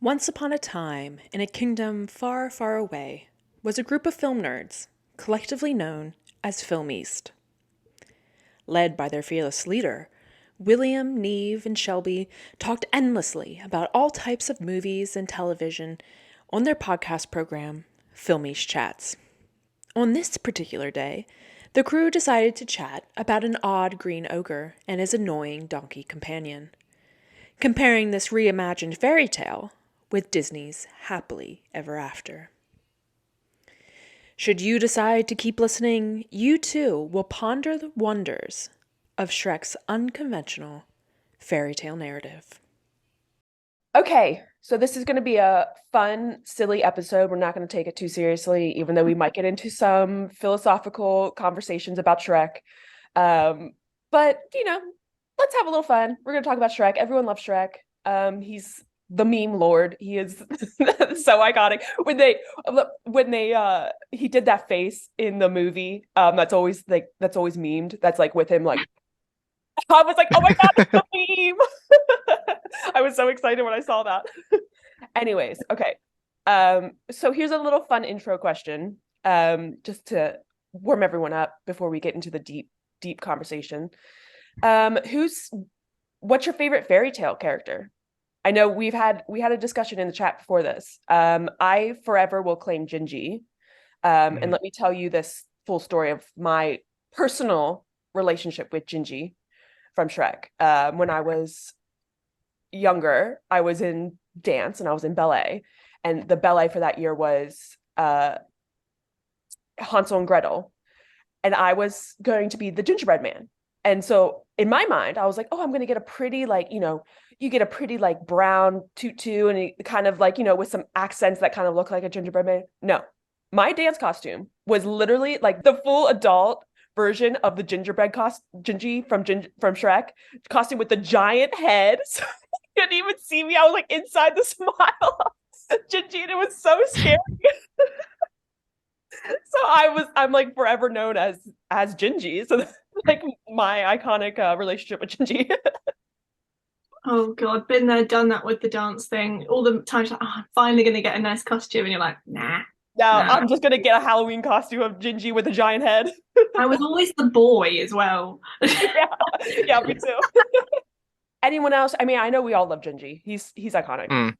Once upon a time, in a kingdom far, far away, was a group of film nerds, collectively known as Film East. Led by their fearless leader, William, Niamh, and Shelby talked endlessly about all types of movies and television on their podcast program, Film East Chats. On this particular day, the crew decided to chat about an odd green ogre and his annoying donkey companion, comparing this reimagined fairy tale with Disney's Happily Ever After. Should you decide to keep listening, you too will ponder the wonders of Shrek's unconventional fairy tale narrative. Okay, so this is going to be a fun, silly episode. We're not going to take it too seriously, even though we might get into some philosophical conversations about Shrek. But, let's have a little fun. We're going to talk about Shrek. Everyone loves Shrek. He's the meme lord. He is so iconic. When he did that face in the movie, that's always memed. That's like with him, like, I was like, oh my God, it's a meme. I was so excited when I saw that. Anyways, okay. So here's a little fun intro question, just to warm everyone up before we get into the deep conversation. What's your favorite fairy tale character? I know we had a discussion in the chat before this. I forever will claim Gingy. And let me tell you this full story of my personal relationship with Gingy from Shrek. When I was younger, I was in dance and I was in ballet, and the ballet for that year was Hansel and Gretel, and I was going to be the gingerbread man. And so in my mind, I was like, oh, I'm going to get a pretty, you get a pretty brown tutu and it kind of with some accents that kind of look like a gingerbread man. No, my dance costume was literally like the full adult version of the gingerbread Gingy from Shrek costume with the giant head. So you couldn't even see me. I was like inside the smile Gingy, and it was so scary. So I'm like forever known as Gingy. So that's like my iconic relationship with Gingy. Oh God, been there, done that with the dance thing. All the times like, oh, I'm finally gonna get a nice costume, and you're like, nah. No, I'm just gonna get a Halloween costume of Gingy with a giant head. I was always the boy as well. yeah, me too. Anyone else? I mean, I know we all love Gingy. He's iconic.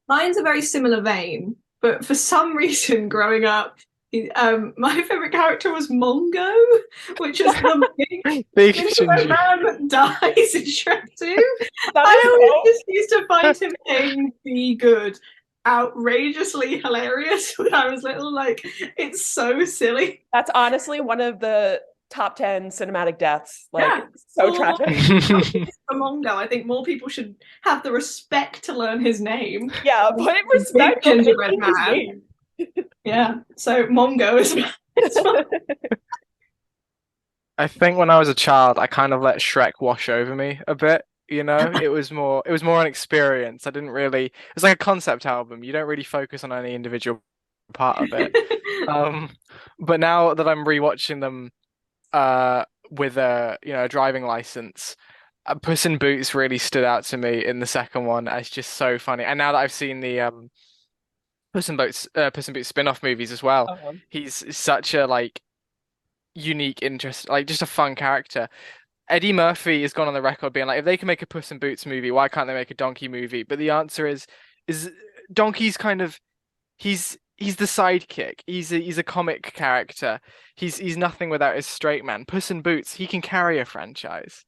Mine's a very similar vein, but for some reason, growing up, my favorite character was Mongo, which is the big man that dies in Shrek 2. I always just used to find him being be good outrageously hilarious when I was little. Like, it's so silly. That's honestly one of the top 10 cinematic deaths. So tragic. For Mongo, I think more people should have the respect to learn his name. Yeah, put it respect on gingerbread man. Yeah, so Mongo is I think when I was a child, I kind of let Shrek wash over me a bit. It was more an experience. I didn't really. It's like a concept album. You don't really focus on any individual part of it. But now that I'm rewatching them, with a driving license, Puss in Boots really stood out to me in the second one as just so funny. And now that I've seen the Puss in Boots spin-off movies as well, he's such a unique interest, just a fun character. Eddie Murphy has gone on the record being like, if they can make a Puss in Boots movie, why can't they make a Donkey movie? But the answer is Donkey's kind of he's the sidekick. He's a comic character. He's nothing without his straight man. Puss in Boots, he can carry a franchise.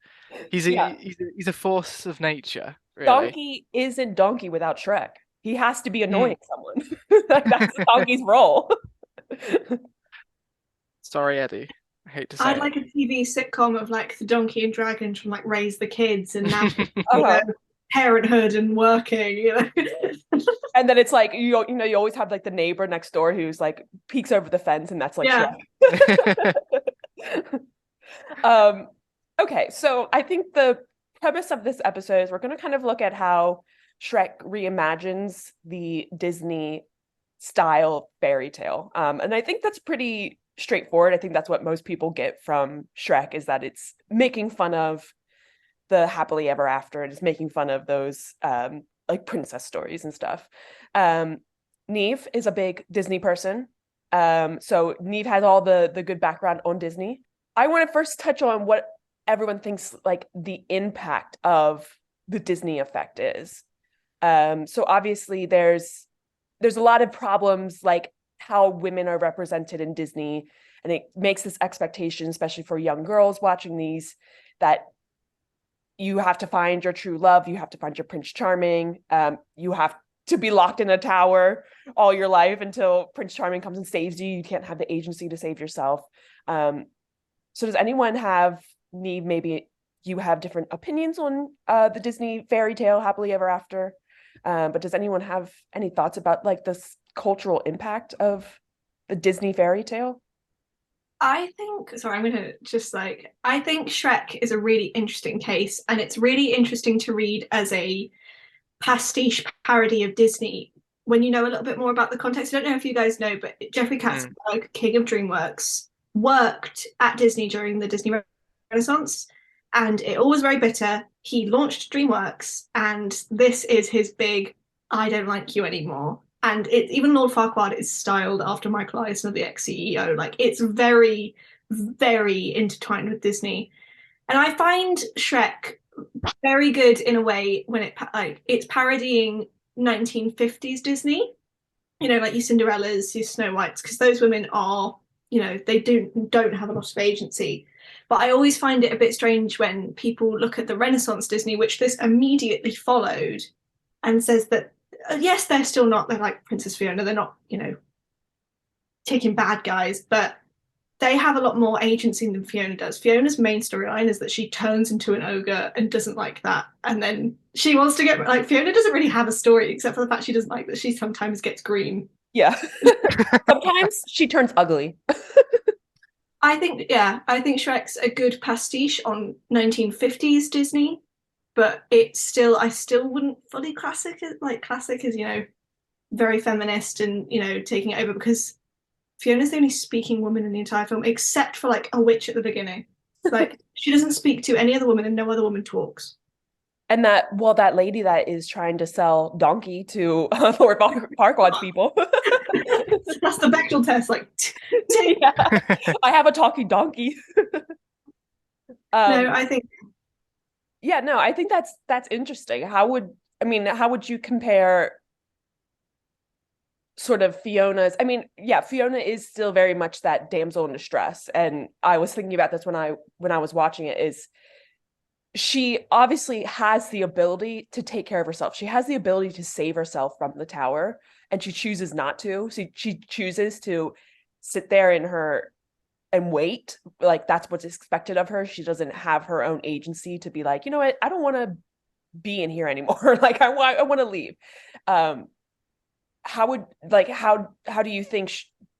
He's a force of nature. Really. Donkey isn't Donkey without Shrek. He has to be annoying someone. That's Donkey's role. Sorry, Eddie. I hate to say I'd like a TV sitcom of the Donkey and Dragons from Raise the Kids and now parenthood and working, And then it's you always have the neighbor next door who's peeks over the fence, and that's Shrek. Okay, so I think the premise of this episode is we're going to kind of look at how Shrek reimagines the Disney style fairy tale. And I think that's pretty straightforward. I think that's what most people get from Shrek, is that it's making fun of the happily ever after, and it's making fun of those like princess stories and stuff. Niamh is a big Disney person. So Niamh has all the good background on Disney. I want to first touch on what everyone thinks like the impact of the Disney effect is. So obviously there's a lot of problems like how women are represented in Disney, and it makes this expectation, especially for young girls watching these, that you have to find your true love, you have to find your Prince Charming, you have to be locked in a tower all your life until Prince Charming comes and saves you. You can't have the agency to save yourself. So does anyone have maybe you have different opinions on the Disney fairy tale happily ever after? But does anyone have any thoughts about like this cultural impact of the Disney fairy tale? I think, sorry, I'm gonna just like, I think Shrek is a really interesting case, and it's really interesting to read as a pastiche parody of Disney when you know a little bit more about the context. I don't know if you guys know, but Jeffrey Katzenberg, King of DreamWorks, worked at Disney during the Disney Renaissance, and it all was very bitter. He launched DreamWorks, and this is his big "I don't like you anymore." And even Lord Farquaad is styled after Michael Eisner, the ex-CEO. Like it's very, very intertwined with Disney. And I find Shrek very good in a way when it's parodying 1950s Disney. You know, like your Cinderellas, your Snow Whites, because those women are, you know, they don't have a lot of agency. But I always find it a bit strange when people look at the Renaissance Disney, which this immediately followed, and says that yes, they're like Princess Fiona, they're not, you know, taking bad guys, but they have a lot more agency than Fiona does. Fiona's main storyline is that she turns into an ogre and doesn't like that. And then she wants to get, like, Fiona doesn't really have a story except for the fact she doesn't like that she sometimes gets green. Yeah. Sometimes she turns ugly. I think Shrek's a good pastiche on 1950s Disney, but I still wouldn't fully classic as, you know, very feminist and, you know, taking it over, because Fiona's the only speaking woman in the entire film, except for like a witch at the beginning. Like she doesn't speak to any other woman, and no other woman talks. And that lady that is trying to sell donkey to Lord Farquaad's people. That's the Bechdel test. Like, yeah, I have a talking donkey. No, I think. Yeah, no, I think that's interesting. How would you compare sort of Fiona's? I mean, yeah, Fiona is still very much that damsel in distress, and I was thinking about this when I was watching it. Is she obviously has the ability to take care of herself. She has the ability to save herself from the tower, and she chooses not to. So she chooses to sit there and wait. Like that's what's expected of her. She doesn't have her own agency to be like, you know what, I don't want to be in here anymore. Like I want to leave. How do you think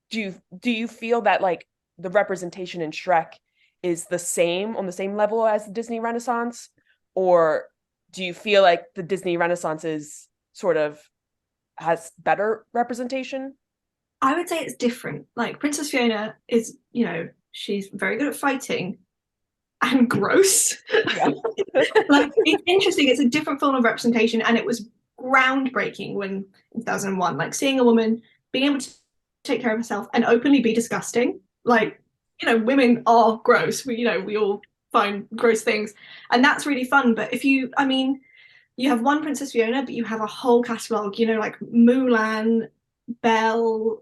do you feel that like the representation in Shrek is on the same level as the Disney Renaissance, or do you feel like the Disney Renaissance is sort of has better representation? I would say it's different. Like Princess Fiona is, you know, she's very good at fighting and gross. Yeah. Like it's interesting. It's a different form of representation, and it was groundbreaking when in 2001, like seeing a woman being able to take care of herself and openly be disgusting. Like, you know, women are gross. We all find gross things, and that's really fun. But you have one Princess Fiona, but you have a whole catalogue. You know, like Mulan, Belle,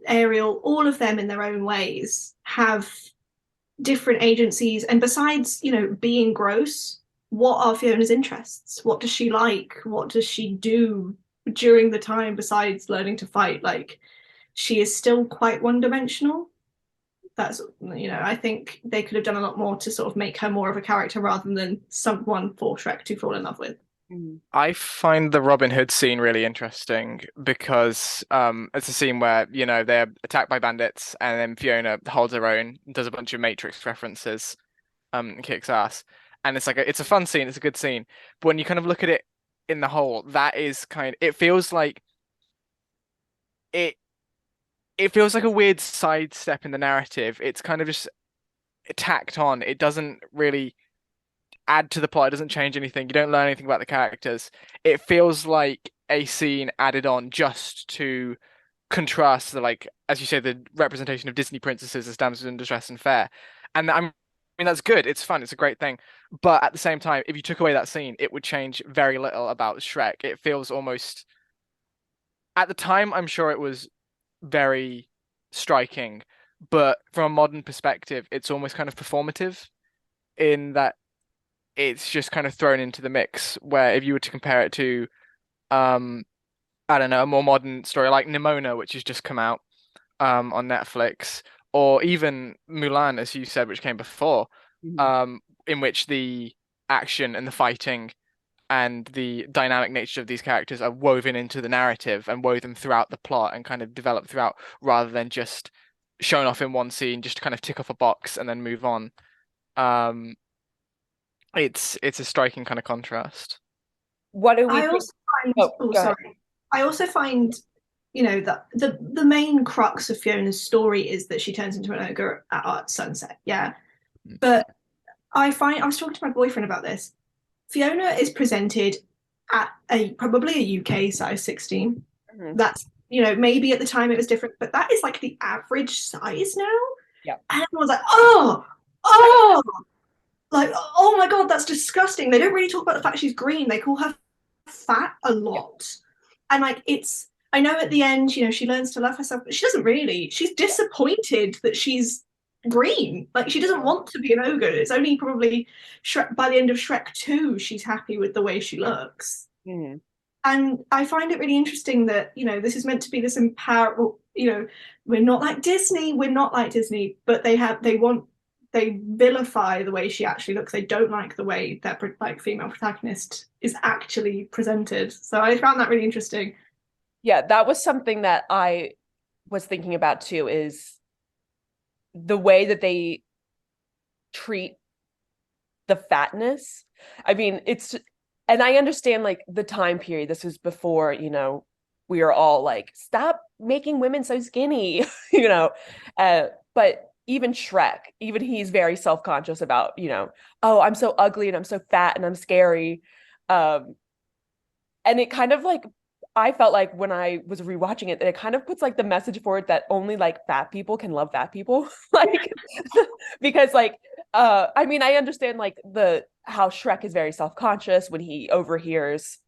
Ariel, all of them in their own ways have different agencies. And besides, you know, being gross, what are Fiona's interests? What does she like? What does she do during the time besides learning to fight? Like, she is still quite one-dimensional. That's, you know, I think they could have done a lot more to sort of make her more of a character rather than someone for Shrek to fall in love with. I find the Robin Hood scene really interesting because it's a scene where, you know, they're attacked by bandits and then Fiona holds her own, does a bunch of Matrix references, and kicks ass. And it's like it's a fun scene, it's a good scene. But when you kind of look at it in the whole, it feels like it feels like a weird sidestep in the narrative. It's kind of just tacked on. It doesn't really add to the plot. It doesn't change anything. You don't learn anything about the characters. It feels like a scene added on just to contrast the, like, as you say, the representation of Disney princesses as damsels in distress and fair. And I mean that's good. It's fun. It's a great thing. But at the same time, if you took away that scene, it would change very little about Shrek. It feels almost, at the time, I'm sure it was very striking, but from a modern perspective, it's almost kind of performative in that it's just kind of thrown into the mix. Where if you were to compare it to, I don't know, a more modern story like Nimona, which has just come out, on Netflix, or even Mulan, as you said, which came before, in which the action and the fighting and the dynamic nature of these characters are woven into the narrative and woven throughout the plot and kind of developed throughout, rather than just shown off in one scene just to kind of tick off a box and then move on. Um, it's a striking kind of contrast. What do we I think? also find, Oh, oh, go ahead. sorry. I also find, that the main crux of Fiona's story is that she turns into an ogre at sunset. Yeah. But I was talking to my boyfriend about this. Fiona is presented at probably a UK size 16. That's, maybe at the time it was different, but that is like the average size now. Yeah. And everyone's like, oh, like, oh my God, that's disgusting. They don't really talk about the fact she's green. They call her fat a lot. And like, I know at the end, she learns to love herself, but she doesn't really. She's disappointed that she's green. Like, she doesn't want to be an ogre. It's only probably by the end of Shrek 2 she's happy with the way she looks. And I find it really interesting that this is meant to be this we're not like Disney, but they vilify the way she actually looks. They don't like the way that like female protagonist is actually presented. So I found that really interesting. Yeah, that was something that I was thinking about too, is the way that they treat the fatness. I mean, and I understand like the time period. This was before, we were all like, stop making women so skinny, but even Shrek, even he's very self-conscious about, oh, I'm so ugly and I'm so fat and I'm scary. And it kind of like, I felt like when I was rewatching it, it kind of puts like the message forward that only like fat people can love fat people. Like, because like, I mean, I understand like how Shrek is very self-conscious when he overhears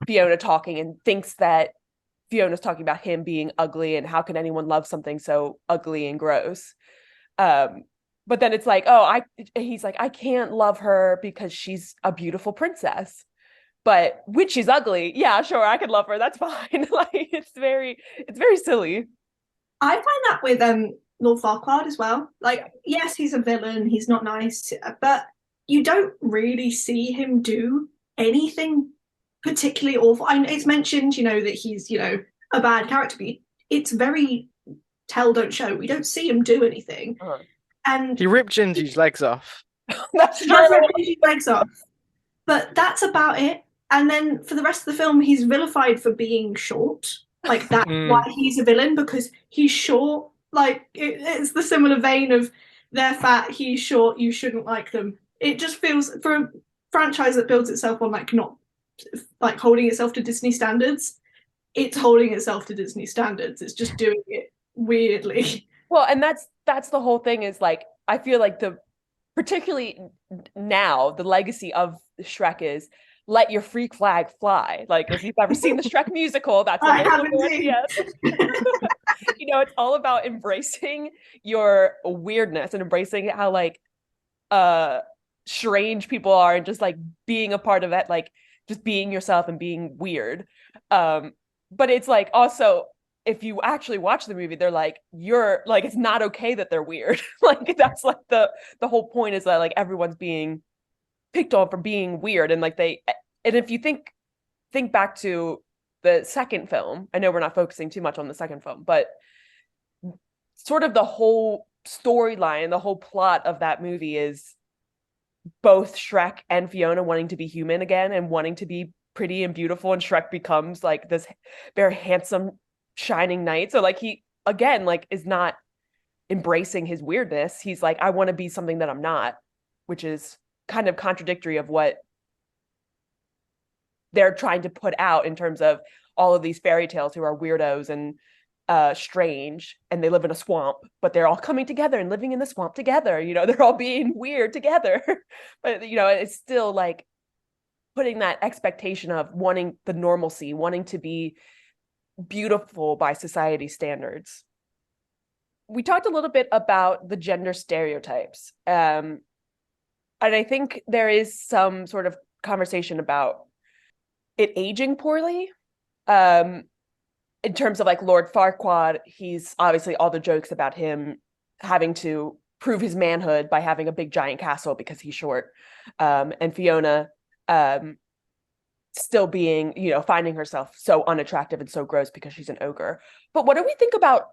Fiona talking and thinks that Fiona's talking about him being ugly and how can anyone love something so ugly and gross. But then it's like, he's like, I can't love her because she's a beautiful princess. But when she's ugly, yeah, sure, I could love her. That's fine. Like it's very silly. I find that with Lord Farquaad as well. Like, yes, he's a villain, he's not nice, but you don't really see him do anything particularly awful. It's mentioned, that he's, a bad character, but it's very tell, don't show. We don't see him do anything. And he ripped Gingy's legs off. That's true. Gingy's legs off. But that's about it. And then for the rest of the film, he's vilified for being short. Like, that's why he's a villain, because he's short. Like, it's the similar vein of they're fat, he's short, you shouldn't like them. It just feels, for a franchise that builds itself on, like, not, like, holding itself to Disney standards, it's holding itself to Disney standards. It's just doing it weirdly. Well, and that's the whole thing is, like, I feel like particularly now, the legacy of Shrek is let your freak flag fly. Like, if you've ever seen the Shrek musical, that's what yes. It's all about embracing your weirdness and embracing how like strange people are and just like being a part of it, like just being yourself and being weird. But it's like also, if you actually watch the movie, they're like, you're like, it's not okay that they're weird. Like that's like the whole point is that like everyone's being picked on for being weird. And like and if you think back to the second film, I know we're not focusing too much on the second film, but sort of the whole storyline, the whole plot of that movie is both Shrek and Fiona wanting to be human again and wanting to be pretty and beautiful, and Shrek becomes like this very handsome shining knight. So like he again like is not embracing his weirdness. He's like, I want to be something that I'm not, which is kind of contradictory of what they're trying to put out in terms of all of these fairy tales who are weirdos and strange, and they live in a swamp, but they're all coming together and living in the swamp together. You know, they're all being weird together. But, you know, it's still like putting that expectation of wanting the normalcy, wanting to be beautiful by society standards. We talked a little bit about the gender stereotypes. And I think there is some sort of conversation about it aging poorly. In terms of like Lord Farquaad, he's obviously all the jokes about him having to prove his manhood by having a big giant castle because he's short. And Fiona still being, you know, finding herself so unattractive and so gross because she's an ogre. But what do we think about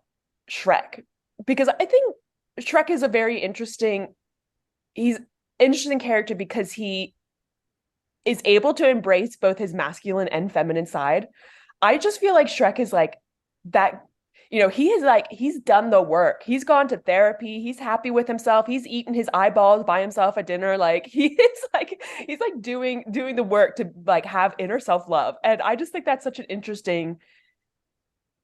Shrek? Because I think Shrek is a very interesting character because he is able to embrace both his masculine and feminine side. I just feel like Shrek is like that, you know, he's done the work. He's gone to therapy. He's happy with himself. He's eaten his eyeballs by himself at dinner. Like he's like doing the work to like have inner self-love. And I just think that's such an interesting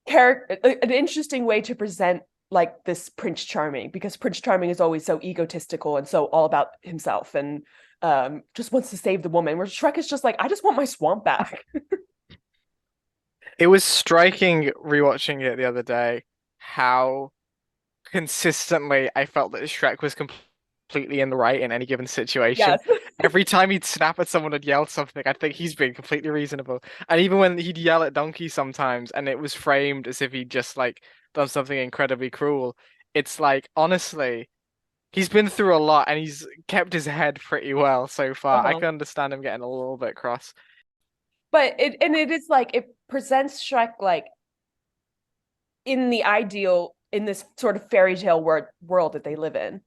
character, an interesting way to present like this Prince Charming, because Prince Charming is always so egotistical and so all about himself and just wants to save the woman, where Shrek is just like, I just want my swamp back. It was striking rewatching it the other day how consistently I felt that Shrek was completely in the right in any given situation. Yes. Every time he'd snap at someone and yell something, I think he's been completely reasonable. And even when he'd yell at Donkey sometimes and it was framed as if he'd just like done something incredibly cruel, it's like, honestly, he's been through a lot and he's kept his head pretty well so far. I can understand him getting a little bit cross. But it is like, it presents Shrek like in the ideal, in this sort of fairy tale world that they live in.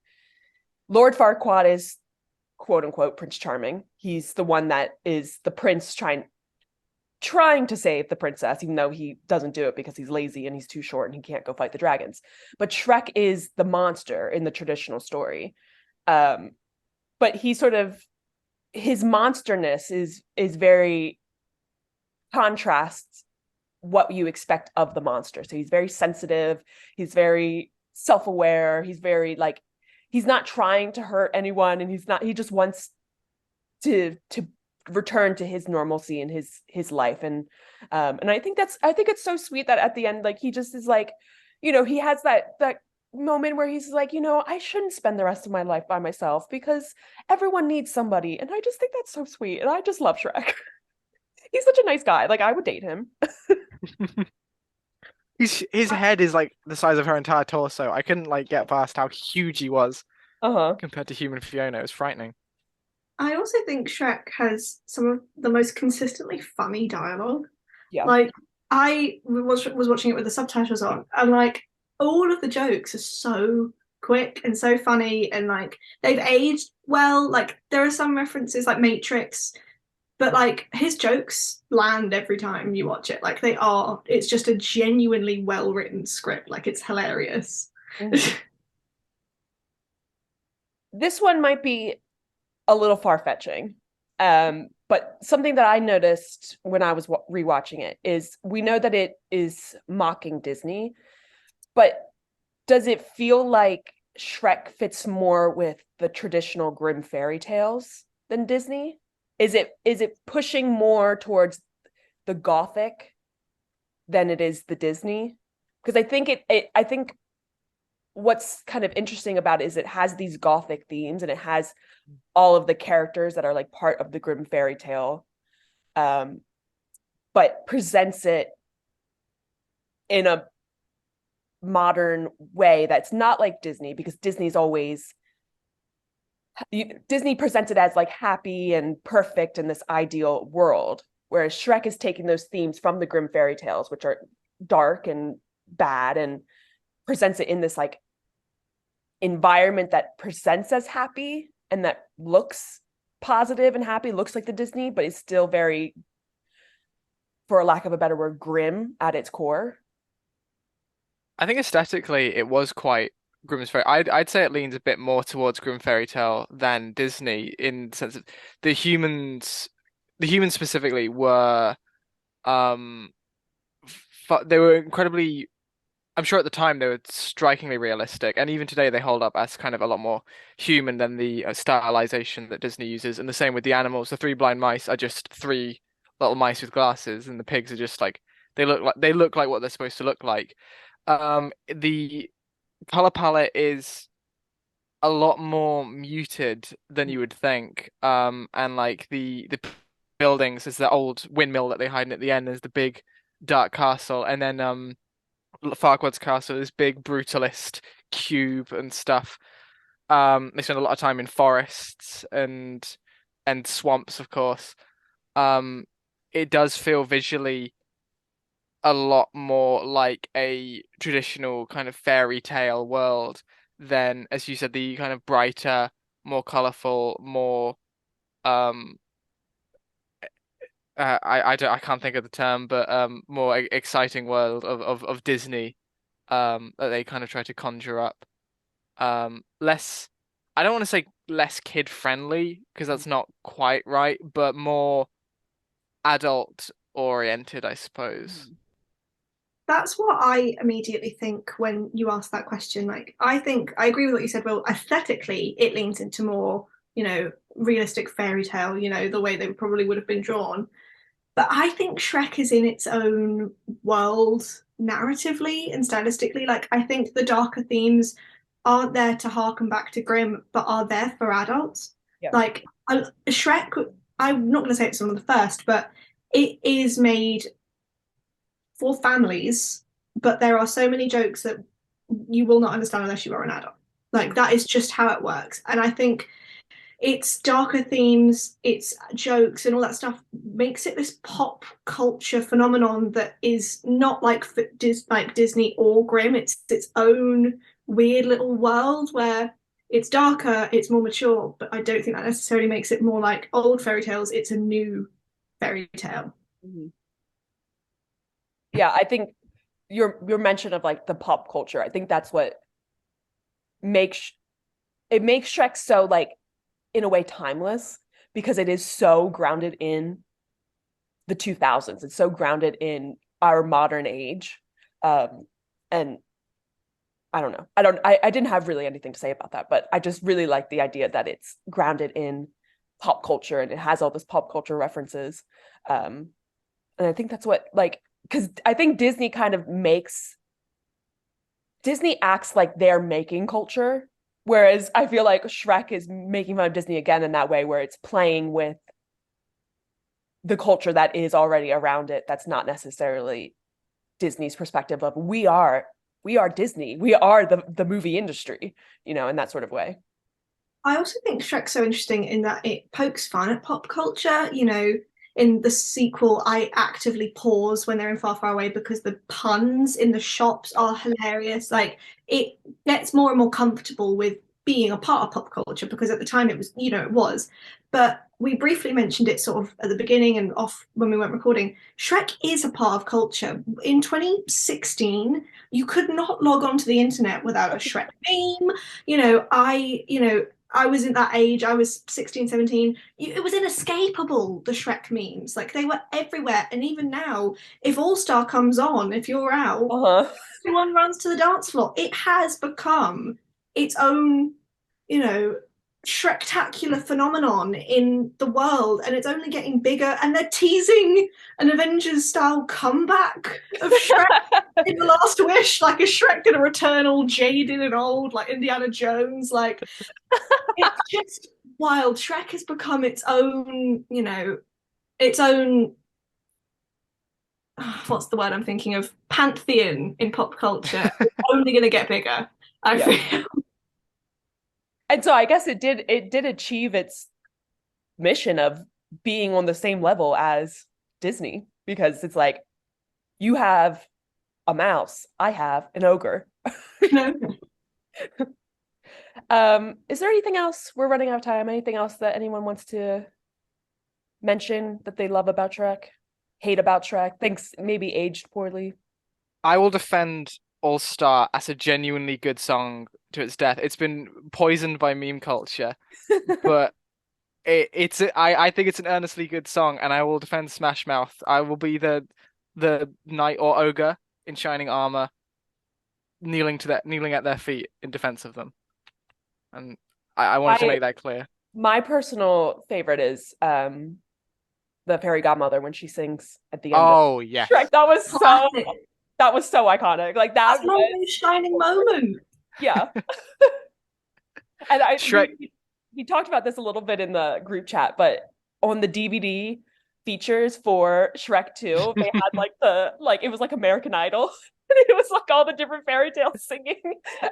Lord Farquaad is quote unquote Prince Charming. He's the one that is the prince trying to save the princess, even though he doesn't do it because he's lazy and he's too short and he can't go fight the dragons. But Shrek is the monster in the traditional story. But he sort of, his monsterness is very contrasts what you expect of the monster. So he's very sensitive, he's very self-aware, he's very like, he's not trying to hurt anyone, and he just wants to return to his normalcy and his life. And I think it's so sweet that at the end, like, he just is like, you know, he has that moment where he's like, you know, I shouldn't spend the rest of my life by myself because everyone needs somebody. And I just think that's so sweet, and I just love Shrek. He's such a nice guy. Like, I would date him. His head is like the size of her entire torso. I couldn't like get past how huge he was compared to human Fiona. It was frightening. I also think Shrek has some of the most consistently funny dialogue. Yeah. Like, I was watching it with the subtitles on, and like all of the jokes are so quick and so funny, and like they've aged well. Like, there are some references like Matrix, but like his jokes land every time you watch it. Like, it's just a genuinely well-written script. Like, it's hilarious. Mm-hmm. This one might be a little far-fetching. But something that I noticed when I was rewatching it is, we know that it is mocking Disney, but does it feel like Shrek fits more with the traditional Grimm fairy tales than Disney? Is it pushing more towards the Gothic than it is the Disney? Because I think what's kind of interesting about it is it has these Gothic themes, and it has all of the characters that are like part of the Grimm fairy tale, but presents it in a modern way that's not like Disney, because Disney presents it as like happy and perfect in this ideal world, whereas Shrek is taking those themes from the Grimm fairy tales, which are dark and bad, and presents it in this like environment that presents as happy and that looks positive and happy, looks like the Disney, but it's still very, for a lack of a better word, grim at its core. I think aesthetically it was quite Grimm's Fairy. I'd say it leans a bit more towards Grimm Fairy Tale than Disney in the sense of the humans, the humans specifically were um they were incredibly. I'm sure at the time they were strikingly realistic, and even today they hold up as kind of a lot more human than the stylization that Disney uses. And the same with the animals. The three blind mice are just three little mice with glasses, and the pigs are just like they look like what they're supposed to look like. The color palette is a lot more muted than you would think. And like the buildings, there's the old windmill that they hide in at the end. There's the big dark castle, and then Farquaad's castle, this big brutalist cube and stuff. They spend a lot of time in forests and swamps, of course. Um, it does feel visually a lot more like a traditional kind of fairy tale world than, as you said, the kind of brighter, more colorful, more um I can't think of the term, but more exciting world of Disney that they kind of try to conjure up. Less, I don't want to say less kid friendly because that's not quite right, but more adult oriented, I suppose. That's what I immediately think when you ask that question. Like, I think I agree with what you said. Well, aesthetically, it leans into more, realistic fairy tale, the way they probably would have been drawn. But I think Shrek is in its own world narratively and stylistically. Like, I think the darker themes aren't there to harken back to Grimm, but are there for adults. Yeah. Like, Shrek, I'm not going to say it's one of the first, but it is made for families, but there are so many jokes that you will not understand unless you are an adult. Like, that is just how it works. And I think its darker themes, its jokes, and all that stuff makes it this pop culture phenomenon that is not like Disney or Grimm. It's its own weird little world where it's darker, it's more mature, but I don't think that necessarily makes it more like old fairy tales. It's a new fairy tale. Mm-hmm. Yeah, I think your mention of like the pop culture, I think that's what makes Shrek so like in a way timeless, because it is so grounded in the 2000s. It's so grounded in our modern age. And I don't know. I didn't have really anything to say about that, but I just really like the idea that it's grounded in pop culture and it has all this pop culture references. And I think that's what, like, because I think Disney acts like they're making culture, whereas I feel like Shrek is making fun of Disney again in that way, where it's playing with the culture that is already around it. That's not necessarily Disney's perspective of we are Disney, we are the movie industry, in that sort of way. I also think Shrek's so interesting in that it pokes fun at pop culture. In the sequel, I actively pause when they're in Far, Far Away because the puns in the shops are hilarious. Like, it gets more and more comfortable with being a part of pop culture, because at the time it was, it was. But we briefly mentioned it sort of at the beginning and off when we weren't recording. Shrek is a part of culture. In 2016, you could not log onto the internet without a Shrek meme. I was in that age, I was 16, 17. It was inescapable, the Shrek memes. Like, they were everywhere. And even now, if All Star comes on, if you're out, everyone runs to the dance floor. It has become its own, Shrektacular phenomenon in the world, and it's only getting bigger. And they're teasing an Avengers style comeback of Shrek in The Last Wish. Like, is Shrek gonna return all jaded and old, like Indiana Jones? Like, it's just wild. Shrek has become its own, its own. What's the word I'm thinking of? Pantheon in pop culture. It's only gonna get bigger, I feel. And so I guess it did achieve its mission of being on the same level as Disney, because it's like, you have a mouse, I have an ogre. Is there anything else? We're running out of time. Anything else that anyone wants to mention that they love about Shrek, hate about Shrek, thinks maybe aged poorly? I will defend all-star as a genuinely good song to its death. It's been poisoned by meme culture, but I think it's an earnestly good song, and I will defend Smash Mouth. I will be the knight or ogre in shining armor, kneeling at their feet in defense of them. And I wanted to make that clear. My personal favorite is the fairy godmother when she sings at the end Oh, of yeah. Shrek. That was so iconic. Like That's my shining moment. Yeah. And Shrek. he talked about this a little bit in the group chat, but on the DVD features for Shrek 2, they had it was like American Idol. And it was like all the different fairy tales singing.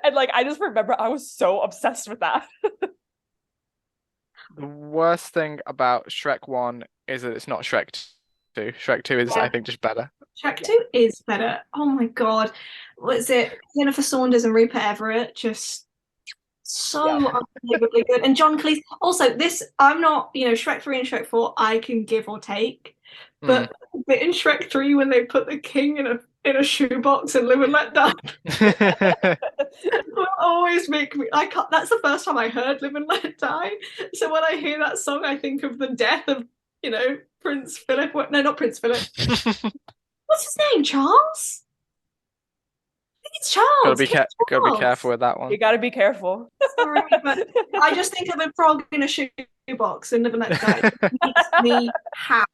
And like I just remember I was so obsessed with that. The worst thing about Shrek 1 is that it's not Shrek 2. Shrek 2 is, I think, just better. Shrek 2 is better. Oh my God. What is it? Jennifer Saunders and Rupert Everett, just so unbelievably good. And John Cleese. Also, I'm not, Shrek 3 and Shrek 4, I can give or take. But the bit in Shrek 3 when they put the king in a shoebox and live and let die. Will always make me. That's the first time I heard "Live and Let Die." So when I hear that song, I think of the death of, Prince Philip. No, not Prince Philip. What's his name? Charles. I think it's Charles. Gotta be careful with that one. You gotta be careful. Sorry, but I just think of a frog in a shoebox and "Live and Let Die." It makes me happy.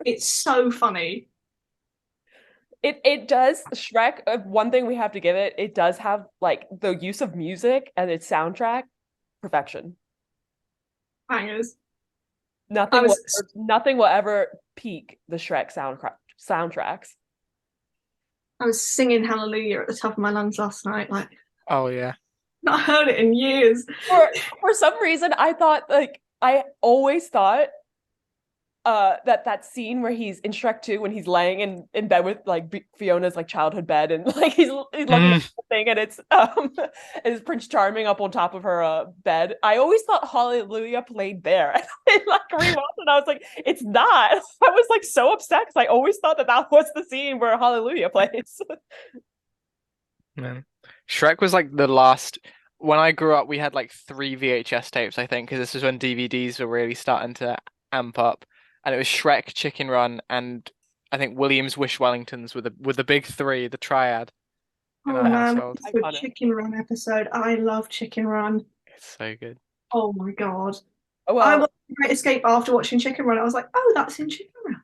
It's so funny. It does. Shrek, one thing we have to give it does have like the use of music and its soundtrack, perfection. Bangers. Nothing will ever peak the Shrek soundtracks. I was singing Hallelujah at the top of my lungs last night. Like, oh yeah, not heard it in years. For some reason, I always thought that scene where he's in Shrek 2 when he's laying in bed with like Fiona's like childhood bed and like he's looking at the thing and it's Prince Charming up on top of her bed. I always thought Hallelujah played there. And I like rewatched and I was like, it's not. I was like so upset because I always thought that was the scene where Hallelujah plays. Man, Shrek was like the last. When I grew up, we had like 3 VHS tapes, I think, because this was when DVDs were really starting to amp up. And it was Shrek, Chicken Run, and I think Williams Wish Wellingtons with the big 3, the triad. Oh man, the Chicken Run episode. I love Chicken Run. It's so good. Oh my God. Oh, well. I watched Great Escape after watching Chicken Run. I was like, oh, that's in Chicken Run.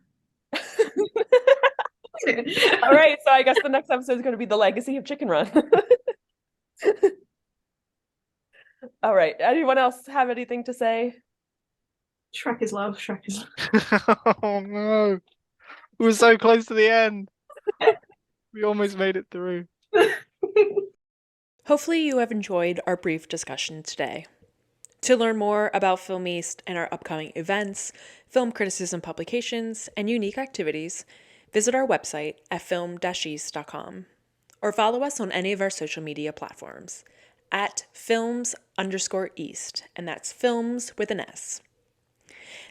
All right, so I guess the next episode is going to be the legacy of Chicken Run. All right, anyone else have anything to say? Shrek is love. Shrek is love. Oh no. We were so close to the end. We almost made it through. Hopefully you have enjoyed our brief discussion today. To learn more about Film East and our upcoming events, film criticism publications, and unique activities, visit our website at film-east.com or follow us on any of our social media platforms at films_east, and that's films with an S.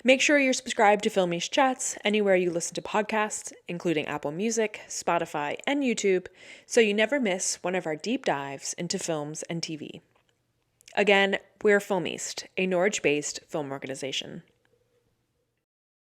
Make sure you're subscribed to Film East Chats anywhere you listen to podcasts, including Apple Music, Spotify, and YouTube, so you never miss one of our deep dives into films and TV. Again, we're Film East, a Norwich-based film organization.